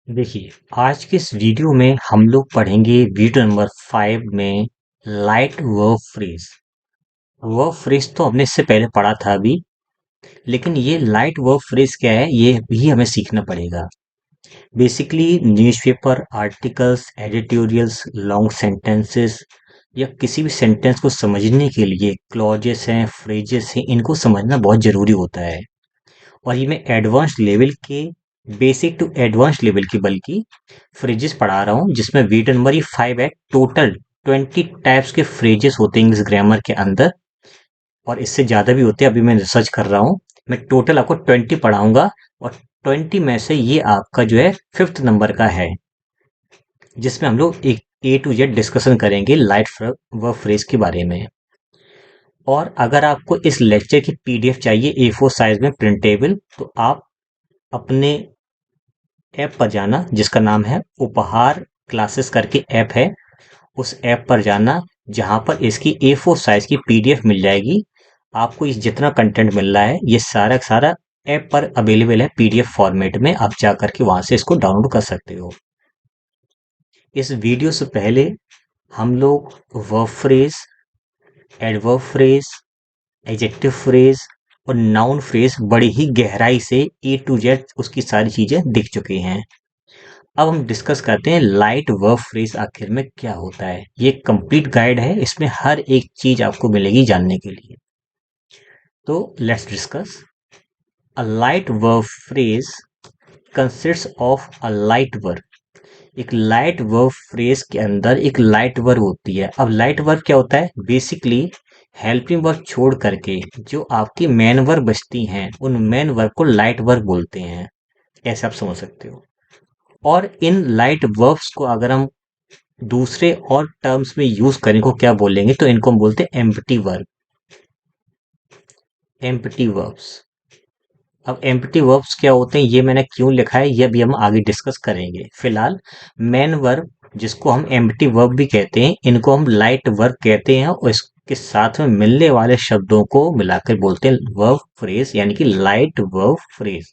देखिए, आज के इस वीडियो में हम लोग पढ़ेंगे वीडियो नंबर 5 में light verb phrase. Verb phrase तो हमने इससे पहले पढ़ा था अभी, लेकिन ये लाइट वर्ब फ्रेज क्या है ये भी हमें सीखना पड़ेगा। Basically newspaper articles, editorials, long sentences या किसी भी सेंटेंस को समझने के लिए क्लॉजेस हैं, फ्रेजेस हैं, इनको समझना बहुत ज़रूरी होता है। और ये मैं एडवांस लेवल के बेसिक टू एडवांस लेवल की बल्कि फ्रेजेस पढ़ा रहा हूँ, जिसमें वीडियो नंबर ये 5 है। टोटल 20 टाइप्स के फ्रेजेस होते हैं इंग्लिश ग्रामर के अंदर, और इससे ज़्यादा भी होते हैं। अभी मैं रिसर्च कर रहा हूँ। मैं टोटल आपको 20 पढ़ाऊंगा, और 20 में से ये आपका जो है 5th नंबर का है, जिसमें हम लोग एक ए टू जेड डिस्कशन करेंगे लाइट वर्ब फ्रेज के बारे में। और अगर आपको इस लेक्चर की पीडीएफ चाहिए A4 साइज में प्रिंटेबल, तो आप अपने ऐप पर जाना, जिसका नाम है उपहार क्लासेस करके ऐप है। उस ऐप पर जाना जहां पर इसकी A4 साइज की पीडीएफ मिल जाएगी। आपको इस जितना कंटेंट मिल रहा है ये सारा का सारा ऐप पर अवेलेबल है पीडीएफ फॉर्मेट में। आप जा करके वहां से इसको डाउनलोड कर सकते हो। इस वीडियो से पहले हम लोग verb phrase, adverb phrase, adjective phrase और नाउन फ्रेज बड़ी ही गहराई से ए टू जेड उसकी सारी चीजें दिख चुकी हैं। अब हम डिस्कस करते हैं लाइट वर्ब फ्रेज आखिर में क्या होता है। ये कंप्लीट गाइड है, इसमें हर एक चीज आपको मिलेगी जानने के लिए। तो let's discuss. A light verb phrase consists of a light verb. एक लाइट वर्ब फ्रेज के अंदर एक लाइट वर्ब होती है। अब लाइट वर्ब क्या होता है? बेसिकली हेल्पिंग वर्ब छोड़ करके जो आपकी मेन वर्ब बचती हैं, उन मेन वर्ब को लाइट वर्ब बोलते हैं। ऐसे आप समझ सकते हो। और इन लाइट वर्ब्स को अगर हम दूसरे और टर्म्स में यूज करें को क्या बोलेंगे, तो इनको हम बोलते हैं एम्प्टी वर्ब। Empty verbs. अब एम्प्टी वर्ब्स क्या होते हैं, ये मैंने क्यों लिखा है, ये भी हम आगे डिस्कस करेंगे। फिलहाल मेन वर्ब, जिसको हम एम्प्टी वर्ब भी कहते हैं, इनको हम लाइट वर्ब कहते हैं, और इसके साथ में मिलने वाले शब्दों को मिलाकर बोलते हैं वर्ब फ्रेज, यानी कि लाइट वर्ब फ्रेज।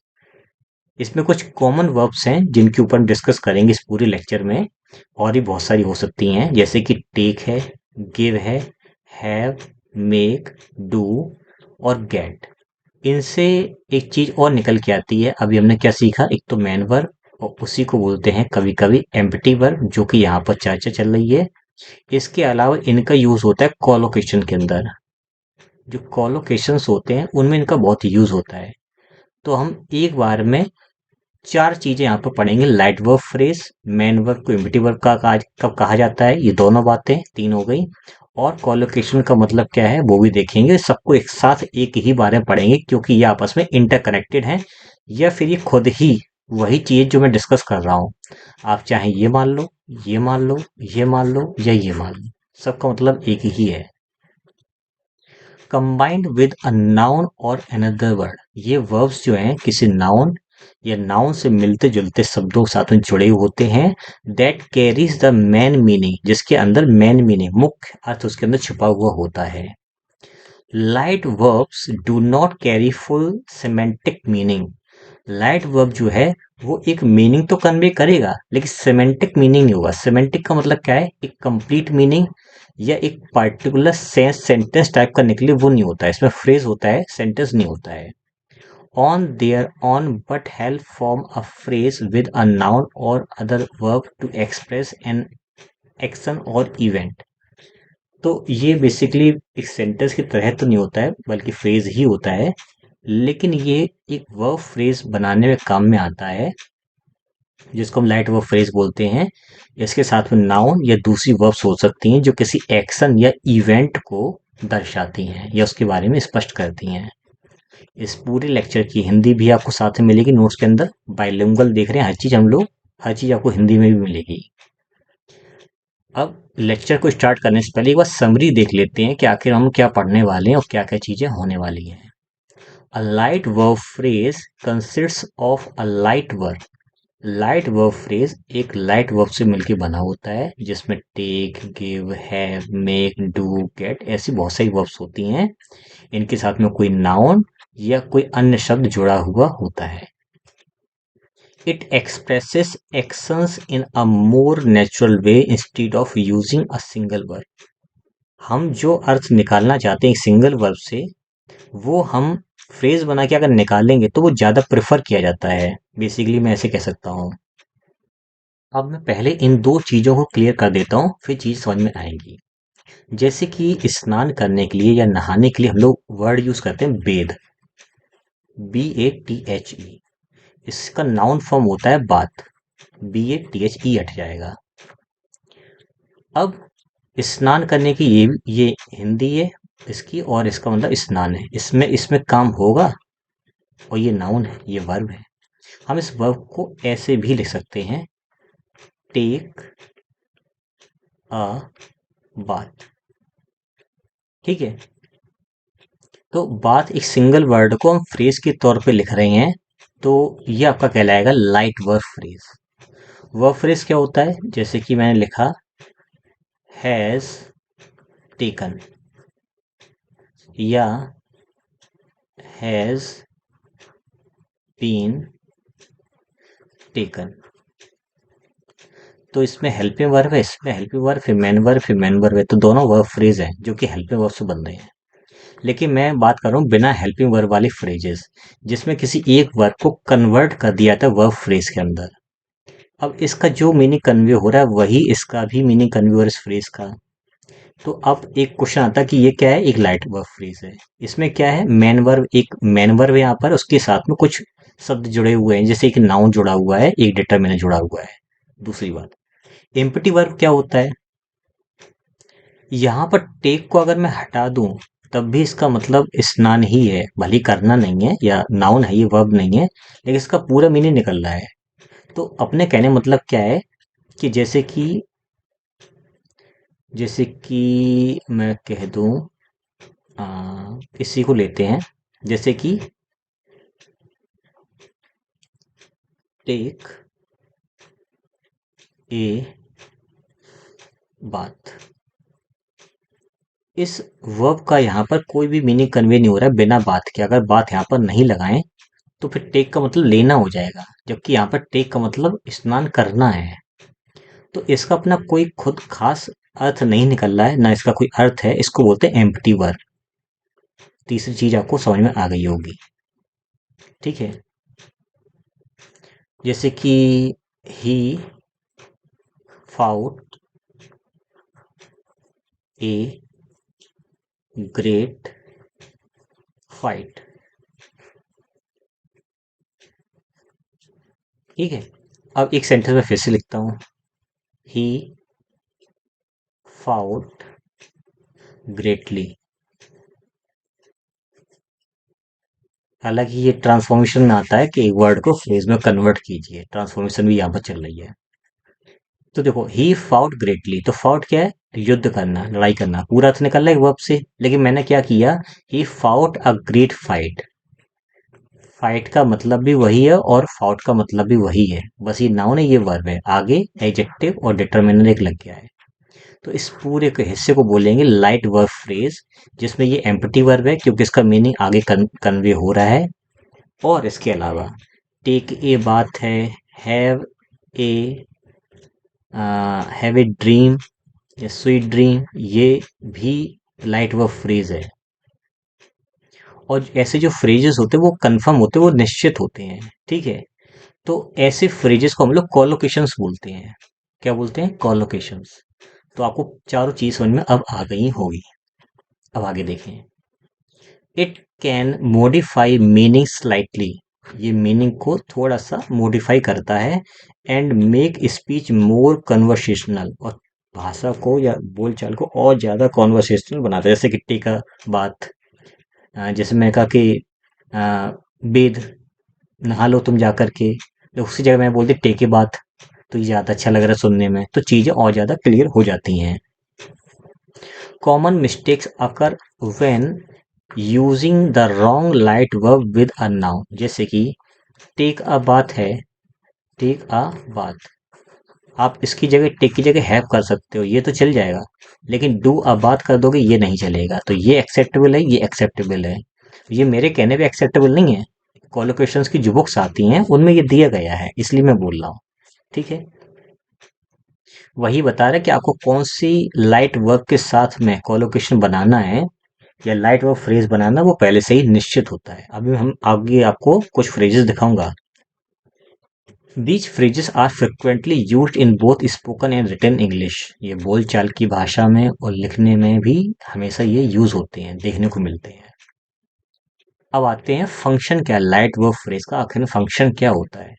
इसमें कुछ कॉमन वर्ब्स हैं जिनके ऊपर हम डिस्कस करेंगे इस पूरे लेक्चर में। और भी बहुत सारी हो सकती हैं, जैसे कि टेक है, गिव है, हैव, मेक, डू और गेट। इनसे एक चीज और निकल के आती है। अभी हमने क्या सीखा, एक तो मैन वर्ब, और उसी को बोलते हैं कभी कभी एम्प्टी वर्ब, जो कि यहाँ पर चर्चा चल रही है। इसके अलावा इनका यूज होता है कॉलोकेशन के अंदर। जो कॉलोकेशंस होते हैं उनमें इनका बहुत यूज होता है। तो हम एक बार में चार चीजें यहाँ पर पढ़ेंगे। Light verb phrase, main verb को इम्पीटिव वर्ब का कब कहा जाता है, ये दोनों बातें तीन हो गई। और कॉलोकेशन का मतलब क्या है वो भी देखेंगे। सबको एक साथ एक ही बारे में पढ़ेंगे, क्योंकि ये आपस में इंटरकनेक्टेड हैं, या फिर ये खुद ही वही चीज जो मैं डिस्कस कर रहा हूँ। आप चाहे ये मान लो, ये मान लो, ये मान लो, या ये मान लो, सबका मतलब एक ही है। कंबाइंड विद अ नाउन और अनदर वर्ड। ये वर्ब्स जो हैं किसी नाउन या नाउन से मिलते जुलते शब्दों के साथ में जुड़े होते हैं। That carries the main meaning, जिसके अंदर मेन मीनिंग मुख्य अर्थ उसके अंदर छुपा हुआ होता है। Light verbs do not carry full semantic meaning. Light verb जो है वो एक मीनिंग तो कन्वे करेगा, लेकिन सेमेंटिक मीनिंग नहीं होगा। सेमेंटिक का मतलब क्या है, एक कंप्लीट मीनिंग या एक पर्टिकुलर सेंस सेंटेंस टाइप का निकले, वो नहीं होता है। इसमें फ्रेज होता है, सेंटेंस नहीं होता है। On there on but help form a phrase with a noun और other verb to express an action और इवेंट। तो ये बेसिकली एक सेंटेंस की तरह तो नहीं होता है, बल्कि फ्रेज ही होता है। लेकिन ये एक वर्ब फ्रेज बनाने में काम में आता है, जिसको हम लाइट वर्ब फ्रेज बोलते हैं। इसके साथ में नाउन या दूसरी वर्ब्स हो सकती हैं जो किसी एक्शन या इवेंट को दर्शाती हैं या उसके बारे में स्पष्ट करती हैं। इस पूरे लेक्चर की हिंदी भी आपको साथ में मिलेगी नोट्स के अंदर। बाइलिंगुअल देख रहे हैं, हर चीज हम लोग, हर चीज आपको हिंदी में भी मिलेगी। अब लेक्चर को स्टार्ट करने से पहले एक बार समरी देख लेते हैं कि आखिर हम क्या पढ़ने वाले हैं और क्या क्या चीजें होने वाली हैं। A light verb phrase consists of a light verb. Light verb phrase एक लाइट वर्ब से मिलकर बना होता है, जिसमें take, give, have, make, do, get ऐसी बहुत सारी वर्ब्स होती हैं। इनके साथ में कोई नाउन या कोई अन्य शब्द जुड़ा हुआ होता है। It expresses actions in a more natural way instead of using a single verb. हम जो अर्थ निकालना चाहते हैं एक सिंगल वर्ब से, वो हम फ्रेज बना के अगर निकालेंगे तो वो ज़्यादा प्रेफर किया जाता है। बेसिकली मैं ऐसे कह सकता हूँ। अब मैं पहले इन दो चीज़ों को क्लियर कर देता हूँ, फिर चीज़ समझ में आएगी। जैसे कि स्नान करने के लिए या नहाने के लिए हम लोग वर्ड यूज़ करते हैं बेद, BATHE। इसका नाउन फॉर्म होता है बाथ, BATHE हट जाएगा। अब स्नान करने की ये हिंदी है इसकी, और इसका मतलब स्नान है। इसमें इसमें काम होगा, और ये नाउन है, ये वर्ब है। हम इस वर्ब को ऐसे भी लिख सकते हैं, टेक अ बाथ। ठीक है, तो बात एक सिंगल वर्ड को हम फ्रेज के तौर पे लिख रहे हैं, तो ये आपका कहलाएगा light verb phrase. Verb phrase क्या होता है? जैसे कि मैंने लिखा हैज टेकन, या हैज बीन टेकन। तो इसमें हेल्पिंग वर्ब है, इसमें हेल्पिंग वर्ब, फिर मैन वर्ब, फिर मैन वर्ब है, तो दोनों वर्ब फ्रेज हैं जो कि हेल्पिंग वर्ब से बन रहे हैं। लेकिन मैं बात कर रहा हूँ बिना हेल्पिंग वर्ब वाली फ्रेजेस, जिसमें किसी एक वर्ब को कन्वर्ट कर दिया था वर्ब फ्रेज के अंदर। अब इसका जो मीनिंग कन्वे हो रहा है वही इसका भी मीनिंग कन्वे हो रहा है इस फ्रेज का। तो अब एक क्वेश्चन आता है कि ये क्या है? एक लाइट वर्ब फ्रेज है। इसमें क्या है? मैन वर्ब, एक मैन वर्ब है यहाँ पर, उसके साथ में कुछ शब्द जुड़े हुए हैं, जैसे एक नाउन जुड़ा हुआ है, एक डिटरमिनर जुड़ा हुआ है। दूसरी बात, एम्प्टी वर्ब क्या होता है? यहाँ पर टेक को अगर मैं हटा दूं तब भी इसका मतलब स्नान ही है, भली करना नहीं है, या नाउन है, ये वर्ब नहीं है, लेकिन इसका पूरा मीनिंग निकल रहा है। तो अपने कहने मतलब क्या है कि जैसे कि मैं कह दूं, इसी को लेते हैं, जैसे कि टेक ए बात। इस वर्ब का यहाँ पर कोई भी मीनिंग कन्वे नहीं हो रहा है बिना बात के। अगर बात यहाँ पर नहीं लगाएं तो फिर टेक का मतलब लेना हो जाएगा, जबकि यहाँ पर टेक का मतलब स्नान करना है। तो इसका अपना कोई खुद खास अर्थ नहीं निकल रहा है, ना इसका कोई अर्थ है। इसको बोलते हैं एम्प्टी वर्ब। तीसरी चीज आपको समझ में आ गई होगी। ठीक है, जैसे कि ही फाउट ए ग्रेट फाइट। ठीक है, अब एक सेंटेंस में फिर से लिखता हूं, ही फाउट ग्रेटली। हालांकि ये ट्रांसफॉर्मेशन में आता है कि एक वर्ड को फ्रेज में कन्वर्ट कीजिए, ट्रांसफॉर्मेशन भी यहाँ पर चल रही है। तो देखो, ही फाउट ग्रेटली, तो फाउट क्या है? युद्ध करना, लड़ाई करना, पूरा अर्थ निकल रहा है वर्ब से। लेकिन मैंने क्या किया, he fought a great fight. Fight का मतलब भी वही है और फाउट का मतलब भी वही है, बस ये नाउन है, ये वर्ब है, आगे एडजेक्टिव और डिटरमिनर एक लग गया है। तो इस पूरे के हिस्से को बोलेंगे लाइट वर्ब फ्रेज, जिसमें ये एम्प्टी वर्ब है क्योंकि इसका मीनिंग आगे कन्वे हो रहा है। और इसके अलावा टेक ए बात ए हैव ए ड्रीम या स्वीट ड्रीम, ये भी लाइट वर्ब फ्रेज है। और ऐसे जो फ्रेजेस होते हैं वो कंफर्म होते हैं, वो निश्चित होते हैं। ठीक है, तो ऐसे फ्रेजेस को हम लोग कॉलोकेशंस बोलते हैं। क्या बोलते हैं? कॉलोकेशंस। तो आपको चारों चीज समझ में अब आ गई होगी। अब आगे देखें, it can modify meaning slightly. ये मीनिंग को थोड़ा सा मॉडिफाई करता है, and make speech more conversational, और भाषा को या बोलचाल को और ज्यादा कॉन्वर्सेशनल बनाता है। जैसे कि टीका बात, जैसे मैं कहा कि अ, वेद, नहा लो तुम जा कर के, तो उसी जगह मैं बोल दी टेके बात, तो ये ज़्यादा अच्छा लग रहा है सुनने में, तो चीज़ें और ज़्यादा क्लियर हो जाती हैं। Common mistakes occur when using the wrong light verb with a noun. जैसे कि टेक अ बात है, टेक अ बात, आप इसकी जगह टेक की जगह हैव कर सकते हो, ये तो चल जाएगा। लेकिन डू अ बात कर दोगे, ये नहीं चलेगा। तो ये एक्सेप्टेबल है, ये एक्सेप्टेबल है। ये मेरे कहने पे एक्सेप्टेबल नहीं है, कोलोकेशंस की जो बुक्स आती हैं उनमें ये दिया गया है, इसलिए मैं बोल रहा हूँ। ठीक है, वही बता रहा है कि आपको कौन सी लाइट वर्ब के साथ में कोलोकेशन बनाना है या लाइट वर्ब फ्रेज बनाना, वो पहले से ही निश्चित होता है। अभी हम आगे आपको कुछ फ्रेजेस दिखाऊंगा। These phrases are frequently used in both spoken and written English. ये बोलचाल की भाषा में और लिखने में भी हमेशा ये यूज होते हैं, देखने को मिलते हैं। अब आते हैं फंक्शन क्या, लाइट वर्ब फ्रेज का आखिर में फंक्शन क्या होता है।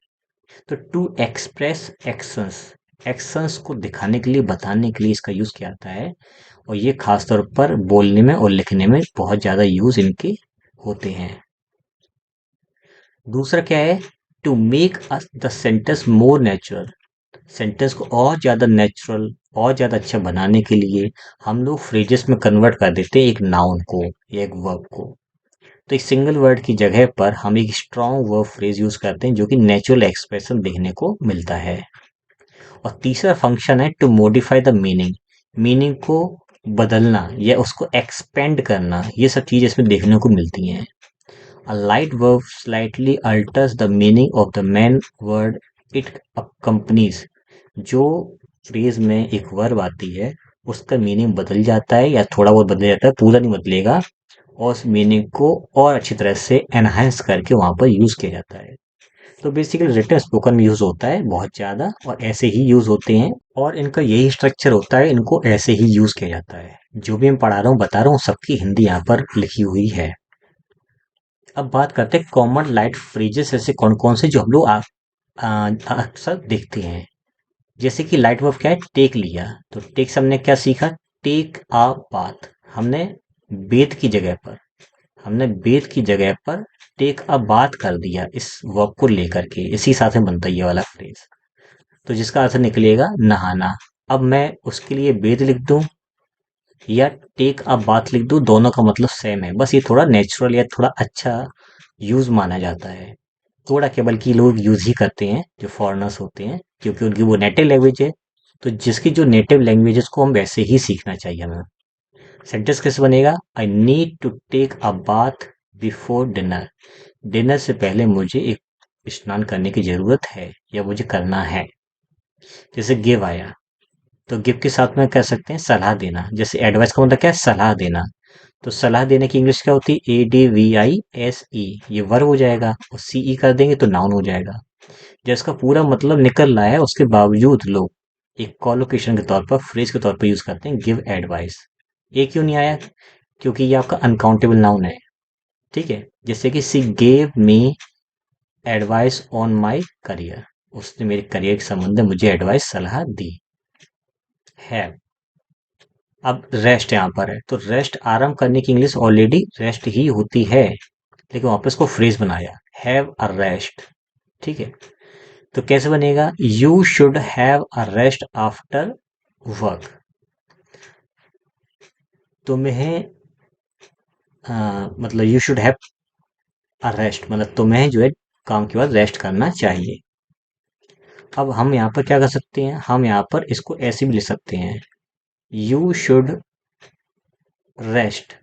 तो टू एक्सप्रेस एक्शंस, एक्शंस को दिखाने के लिए, बताने के लिए इसका यूज किया जाता है। और ये खास तौर पर बोलने में और लिखने में बहुत ज्यादा यूज इनके होते हैं। दूसरा क्या है, to make the sentence more natural. Sentence को और ज्यादा नेचुरल, और ज्यादा अच्छा बनाने के लिए हम लोग फ्रेजेस में कन्वर्ट कर देते हैं एक नाउन को या एक वर्ब को। तो एक सिंगल वर्ड की जगह पर हम एक स्ट्रॉन्ग वर्ब फ्रेज यूज करते हैं जो कि नेचुरल एक्सप्रेशन देखने को मिलता है। और तीसरा फंक्शन है to modify the meaning. Meaning को बदलना या उसको एक्सपेंड करना, ये सब चीजें इसमें देखने को मिलती हैं। A light verb slightly alters the meaning of the main word it accompanies। जो फ्रेज में एक वर्ब आती है उसका मीनिंग बदल जाता है या थोड़ा बहुत बदल जाता है, पूरा नहीं बदलेगा। और उस मीनिंग को और अच्छी तरह से एनहांस करके वहां पर यूज किया जाता है। तो बेसिकली रिटन स्पोकन में यूज होता है बहुत ज्यादा, और ऐसे ही यूज होते हैं, और इनका यही स्ट्रक्चर होता है, इनको ऐसे ही यूज किया जाता है। जो भी मैं पढ़ा रहा हूँ, बता रहा हूँ, सबकी हिंदी यहाँ पर लिखी हुई है। अब बात करते हैं कॉमन लाइट फ्रेजेस ऐसे कौन कौन से जो हम लोग अक्सर देखते हैं। जैसे कि लाइट वर्ब क्या है, टेक लिया, तो टेक से हमने क्या सीखा, टेक अ बाथ। हमने बेद की जगह पर, हमने बेद की जगह पर टेक अ बात कर दिया इस वर्ब को लेकर के, इसी साथ में बनता है ये वाला फ्रेज। तो जिसका अर्थ निकलेगा नहाना। अब मैं उसके लिए बेद लिख दूं या टेक अ बाथ लिख दूं, दोनों का मतलब सेम है, बस ये थोड़ा नेचुरल या थोड़ा अच्छा यूज माना जाता है। थोड़ा क्या, बल्कि लोग यूज ही करते हैं जो फॉरेनर्स होते हैं, क्योंकि उनकी वो नेटिव लैंग्वेज है। तो जिसकी जो नेटिव लैंग्वेज है उसको हम वैसे ही सीखना चाहिए हमें। सेंटेंस कैसे बनेगा, I need to take a bath before dinner. Dinner से पहले मुझे एक स्नान करने की जरूरत है या मुझे करना है। जैसे गिव आया, तो गिव के साथ में कह सकते हैं सलाह देना। जैसे एडवाइस का मतलब क्या है, सलाह देना। तो सलाह देने की इंग्लिश क्या होती है, ADVISE। ये वर्ब हो जाएगा और CE कर देंगे तो नाउन हो जाएगा। जिसका पूरा मतलब निकल रहा है उसके बावजूद लोग एक कॉलोकेशन के तौर पर, फ्रेज के तौर पर यूज करते हैं गिव एडवाइस। ये क्यों नहीं आया, क्योंकि ये आपका अनकाउंटेबल नाउन है। ठीक है, जैसे कि सी gave me advice on my career, उसने मेरे करियर के संबंध में मुझे एडवाइस, सलाह दी है। अब रेस्ट यहाँ पर है, तो रेस्ट आराम करने की इंग्लिश ऑलरेडी रेस्ट ही होती है, लेकिन वापस को फ्रेज बनाया, हैव अ रेस्ट। ठीक है, तो कैसे बनेगा, you should have a rest after work. तुम्हें मतलब you should have a rest, मतलब तुम्हें जो है काम के बाद रेस्ट करना चाहिए। अब हम यहाँ पर क्या कर सकते हैं, हम यहाँ पर इसको ऐसे भी लिख सकते हैं, you should rest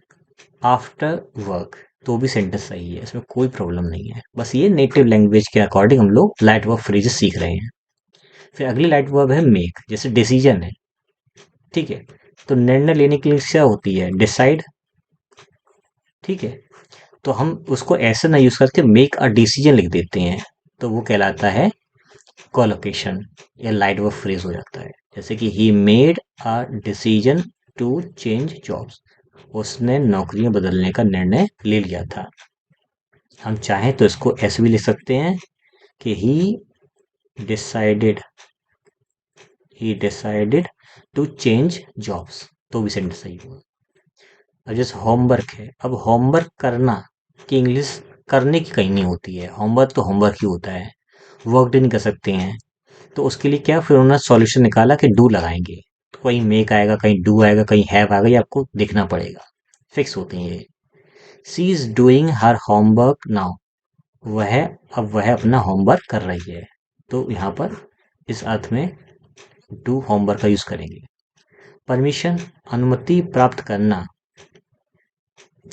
after work. तो भी सेंटेंस सही है, इसमें कोई प्रॉब्लम नहीं है। बस ये नेटिव लैंग्वेज के अकॉर्डिंग हम लोग लाइट वर्ब फ्रेजेस सीख रहे हैं। फिर अगली लाइट वर्ब है मेक, जैसे डिसीजन है। ठीक है, तो निर्णय लेने के लिए क्या होती है, डिसाइड। ठीक है, तो हम उसको ऐसे ना यूज करके मेक अ डिसीजन लिख देते हैं, तो वो कहलाता है कोलोकेशन या लाइट वर्ब फ्रेज हो जाता है। जैसे कि he made a decision to change jobs, उसने नौकरियां बदलने का निर्णय ले लिया था। हम चाहें तो इसको ऐसे भी लिख सकते हैं कि decided he decided to change jobs, तो भी सेंटेंस सही होगा। अब जैसे होमवर्क है, अब होमवर्क करना की इंग्लिश करने की कहीं नहीं होती है, होमवर्क तो होमवर्क ही होता है, वर्क नहीं कर सकते हैं। तो उसके लिए क्या, फिर उन्होंने सॉल्यूशन निकाला कि डू लगाएंगे। तो कहीं मेक आएगा, कहीं डू आएगा, कहीं हैव आएगा, ये आपको देखना पड़ेगा, फिक्स होते हैं ये। She is doing her homework now, वह अब वह अपना होमवर्क कर रही है। तो यहाँ पर इस अर्थ में डू होमवर्क का यूज करेंगे। परमिशन, अनुमति प्राप्त करना।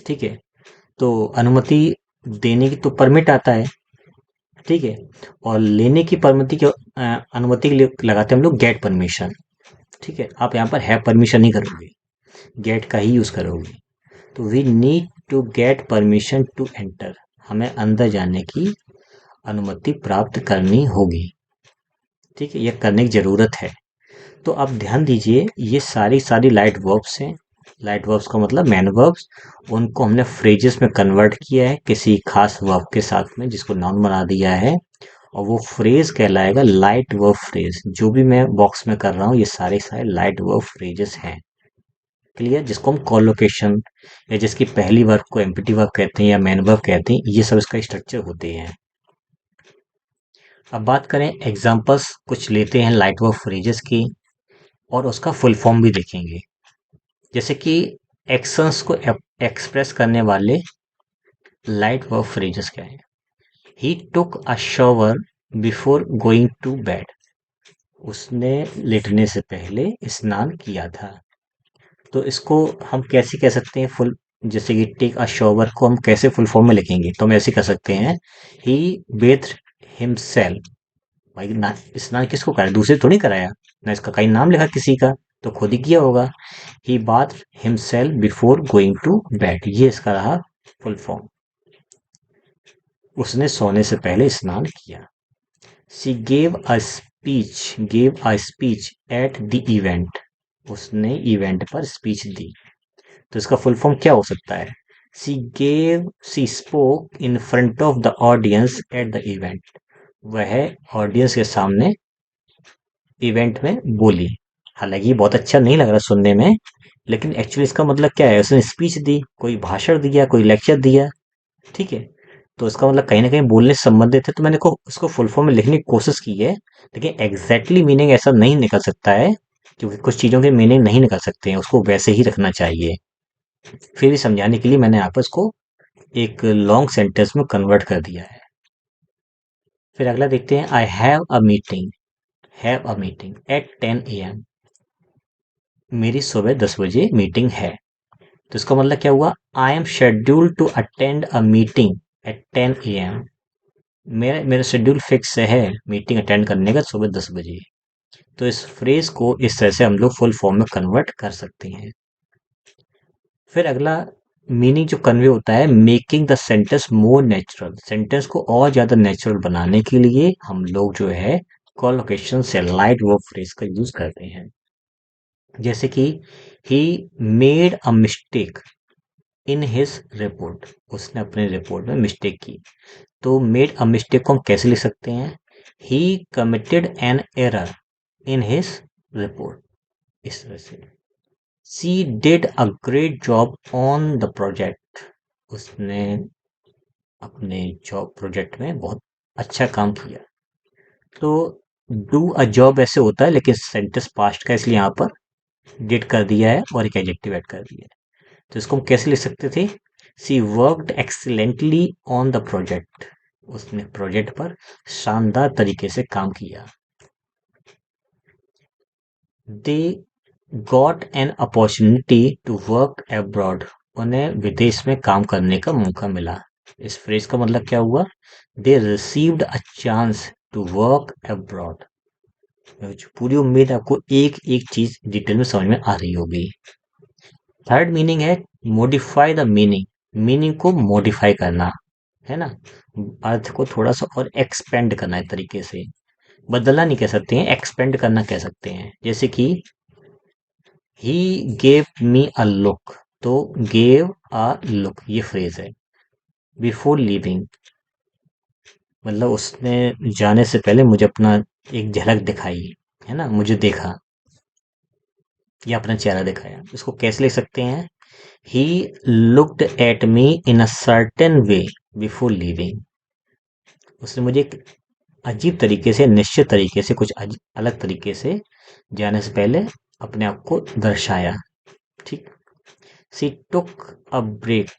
ठीक है, तो अनुमति देने की तो परमिट आता है, ठीक है। और लेने की अनुमति के लिए लगाते हैं हम लोग गेट परमिशन, ठीक है। आप यहाँ पर हैव परमिशन नहीं करोगे, गेट का ही यूज करोगे। तो we need to get permission to enter, हमें अंदर जाने की अनुमति प्राप्त करनी होगी, ठीक है, यह करने की जरूरत है। तो आप ध्यान दीजिए, ये सारी सारी लाइट वर्ब्स हैं। लाइट वर्ब्स का मतलब मैन वर्ब्स, उनको हमने फ्रेजेस में कन्वर्ट किया है किसी खास वर्ब के साथ में, जिसको नाउन बना दिया है, और वो फ्रेज कहलाएगा लाइट वर्ब फ्रेज। जो भी मैं बॉक्स में कर रहा हूँ, ये सारे सारे लाइट वर्ब फ्रेजेस हैं, क्लियर, जिसको हम कॉलोकेशन या जिसकी पहली वर्ब को एम्पटी वर्ब कहते हैं या मैन वर्ब कहते हैं, ये सब इसका स्ट्रक्चर होते हैं। अब बात करें एग्जांपल्स कुछ लेते हैं लाइट वर्ब फ्रेजेस की, और उसका फुल फॉर्म भी देखेंगे। जैसे कि एक्शंस को एक्सप्रेस करने वाले लाइट वर्ब फ्रेजेस क्या है। He took a shower before going to bed, उसने लेटने से पहले स्नान किया था। तो इसको हम कैसे कह सकते हैं फुल, जैसे कि टेक अ शॉवर को हम कैसे फुल फॉर्म में लिखेंगे, तो हम ऐसे कर सकते हैं, ही बेथ हिमसेल्फ। भाई ना, स्नान किसको कराया, दूसरे थोड़ी कराया ना, इसका कहीं नाम लिखा किसी का, तो खुद ही किया होगा। He bath himself before going to bed, ये इसका रहा फुल फॉर्म, उसने सोने से पहले स्नान किया। She gave a speech at the event, उसने इवेंट पर स्पीच दी। तो इसका फुल फॉर्म क्या हो सकता है, she spoke in front of the audience at the event, वह ऑडियंस के सामने इवेंट में बोली। हालांकि ये बहुत अच्छा नहीं लग रहा सुनने में, लेकिन एक्चुअली इसका मतलब क्या है, उसने स्पीच दी, कोई भाषण दिया, कोई लेक्चर दिया, ठीक है। तो इसका मतलब कहीं ना कहीं बोलने से संबंधित है, तो मैंने को उसको फुल फॉर्म में लिखने की कोशिश की है, लेकिन एग्जैक्टली मीनिंग ऐसा नहीं निकल सकता है, क्योंकि कुछ चीज़ों के मीनिंग नहीं निकल सकते हैं, उसको वैसे ही रखना चाहिए। फिर भी समझाने के लिए मैंने यहाँ पर इसको एक लॉन्ग सेंटेंस में कन्वर्ट कर दिया है। फिर अगला देखते हैं, I have a meeting at 10 AM, मेरी सुबह 10 बजे मीटिंग है। तो इसका मतलब क्या हुआ, I am scheduled to attend a meeting at 10 AM, मेरा मेरा शेड्यूल फिक्स है मीटिंग अटेंड करने का सुबह 10 बजे। तो इस फ्रेज को इस तरह से हम लोग फुल फॉर्म में कन्वर्ट कर सकते हैं। फिर अगला मीनिंग जो कन्वे होता है, making the sentence more natural, sentence को और ज्यादा नेचुरल बनाने के लिए हम लोग जो है कॉलोकेशन से लाइट वर्ब फ्रेज का यूज करते हैं। जैसे कि he made a mistake in his report, उसने अपने रिपोर्ट में मिस्टेक की। तो मेड अ मिस्टेक को हम कैसे लिख सकते हैं, he committed an error in his report, इस तरह से। She did a great job on the project, उसने अपने जॉब प्रोजेक्ट में बहुत अच्छा काम किया। तो डू अ जॉब ऐसे होता है, लेकिन सेंटेंस पास्ट का, इसलिए यहाँ पर डिड कर दिया है और एक एडजेक्टिव ऐड कर दिया है। तो इसको हम कैसे लिख सकते थे, she worked excellently on the project, उसने प्रोजेक्ट पर शानदार तरीके से काम किया। They got an opportunity to work abroad, उन्हें विदेश में काम करने का मौका मिला। इस फ्रेज का मतलब क्या हुआ, they received a chance to work abroad. पूरी उम्मीद है आपको एक एक चीज डिटेल में समझ में आ रही होगी। थर्ड मीनिंग है मॉडिफाई द मीनिंग, मीनिंग को मॉडिफाई करना, है ना, अर्थ को थोड़ा सा और एक्सपेंड करना है तरीके से। बदलना नहीं कह सकते हैं, एक्सपेंड करना कह सकते हैं। जैसे कि he gave me a look, तो गेव अ लुक ये फ्रेज है। बिफोर लिविंग, मतलब उसने जाने से पहले मुझे अपना एक झलक दिखाई, है ना, मुझे देखा या अपना चेहरा दिखाया। इसको कैसे लिख सकते हैं, he looked at me in a certain way before living, उसने मुझे एक अजीब तरीके से, निश्चित तरीके से, कुछ अलग तरीके से जाने से पहले अपने आप को दर्शाया, ठीक। She took a break,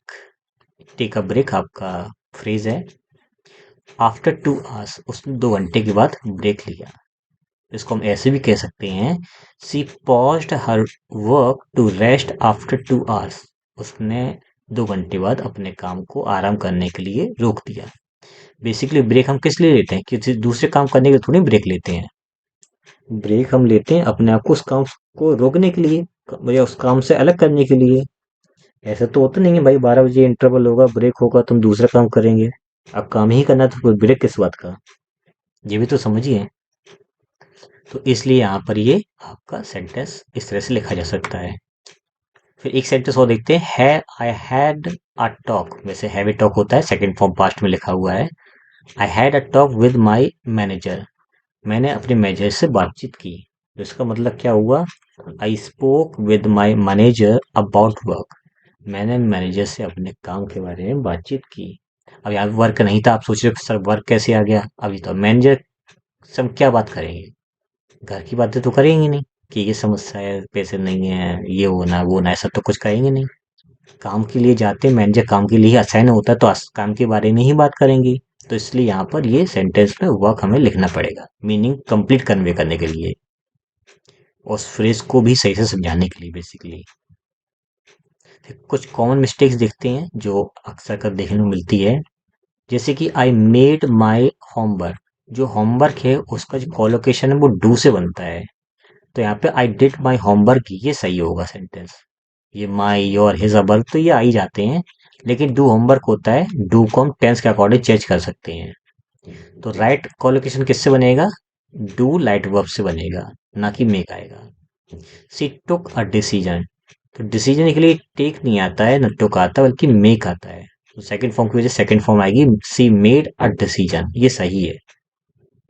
take a break आपका फ्रेज है। आफ्टर 2 आवर्स, उसने 2 घंटे के बाद ब्रेक लिया। इसको हम ऐसे भी कह सकते हैं, she paused her work to rest after 2 hours, उसने 2 घंटे बाद अपने काम को आराम करने के लिए रोक दिया। बेसिकली ब्रेक हम किस लिए लेते हैं? किसी दूसरे काम करने के लिए थोड़ी ब्रेक लेते हैं। ब्रेक हम लेते हैं अपने आप को उस काम को रोकने के लिए, या उस काम से अलग करने के लिए। ऐसा तो होता नहीं है भाई 12 बजे इंटरवल होगा, ब्रेक होगा, तुम दूसरा काम करेंगे। अब काम ही करना तो फिर ब्रेक किस बात का? ये भी तो समझिए। तो इसलिए यहाँ पर ये आपका सेंटेंस इस तरह से लिखा जा सकता है। फिर एक सेंटेंस और देखते हैं, है आई हैड अ टॉक। वैसे हैव ए टॉक होता है, सेकंड फॉर्म पास्ट में लिखा हुआ है। I had a talk with my manager. मैंने अपने मैनेजर से बातचीत की। तो इसका मतलब क्या हुआ? I spoke with my manager about work. मैंने मैनेजर से अपने काम के बारे में बातचीत की। अब यहाँ वर्क नहीं था, आप सोच रहे हो सर वर्क कैसे आ गया? अभी तो मैनेजर से हम क्या बात करेंगे? घर की बातें तो करेंगे नहीं कि ये समस्या है, पैसे नहीं है, ये होना वो ना, ऐसा तो कुछ करेंगे नहीं। काम के लिए जाते हैं, मैनेजर काम के लिए असाइन होता है, तो काम के बारे में ही बात करेंगे। तो इसलिए यहाँ पर ये सेंटेंस में वर्क हमें लिखना पड़ेगा, मीनिंग कंप्लीट कन्वे करने के लिए, उस फ्रेज को भी सही से समझाने के लिए बेसिकली। फिर कुछ कॉमन मिस्टेक्स देखते हैं जो अक्सर कर देखने को मिलती है। जैसे कि आई मेड माई होमवर्क। जो होमवर्क है उसका जो कॉलोकेशन है वो डू से बनता है। तो यहाँ पे आई डिड माई होमवर्क, ये सही होगा सेंटेंस। ये माई, योर, हिज, अवर तो ये आ ही जाते हैं। लेकिन डू होमवर्क होता है, डू को हम टेंस के अकॉर्डिंग चेंज कर सकते हैं। तो राइट कॉलोकेशन किससे बनेगा? डू लाइट वर्ब से बनेगा, ना कि मेक आएगा। सी टुक अ डिसीजन। तो डिसीजन के लिए टेक नहीं आता है, न टुक आता है, बल्कि मेक आता है। तो सेकंड फॉर्म की वजह सेकंड फॉर्म आएगी, सी मेड अ डिसीजन, ये सही है।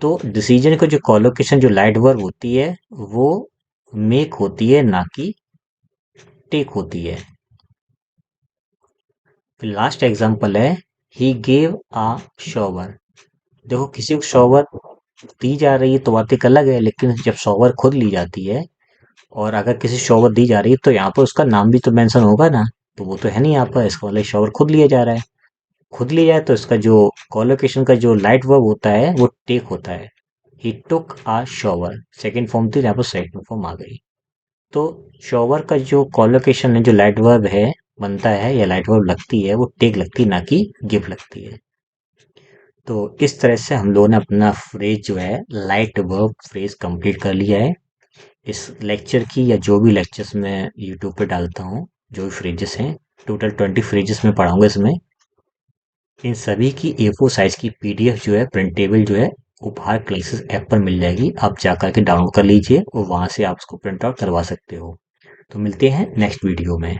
तो डिसीजन का जो कॉलोकेशन जो लाइट वर्ब होती है वो मेक होती है, ना कि टेक होती है। फिर लास्ट एग्जांपल है, ही गेव अ शॉवर। देखो किसी को शॉवर दी जा रही है तो बात एक अलग है, लेकिन जब शॉवर खुद ली जाती है, और अगर किसी शॉवर दी जा रही है तो यहाँ पर उसका नाम भी तो मेंशन होगा ना। तो वो तो है नहीं यहाँ पर, इसका मतलब शॉवर खुद लिया जा रहा है। खुद लिया जाए तो इसका जो कॉलोकेशन का जो लाइट वर्ब होता है वो टेक होता है। He took uh shower, second form थी, यहाँ पर सेकंड फॉर्म आ गई। तो शॉवर का जो कॉलोकेशन है, जो लाइट वर्ब है बनता है, या लाइट वर्ब लगती है, वो टेक लगती है, ना कि गिव लगती है। तो इस तरह से हम लोगों ने अपना फ्रेज जो है, लाइट वर्ब फ्रेज कंप्लीट कर लिया है। इस लेक्चर की, या जो भी लेक्चर्स मैं यूट्यूब पे डालता हूँ, जो भी फ्रेजेस हैं, टोटल 20 फ्रेजेस में पढ़ाऊंगा इसमें। इन सभी की A4 साइज की PDF जो है, प्रिंटेबल जो है, उपहार क्लासेस ऐप पर मिल जाएगी। आप जाकर के डाउनलोड कर लीजिए और वहां से आप उसको प्रिंट आउट करवा सकते हो। तो मिलते हैं नेक्स्ट वीडियो में।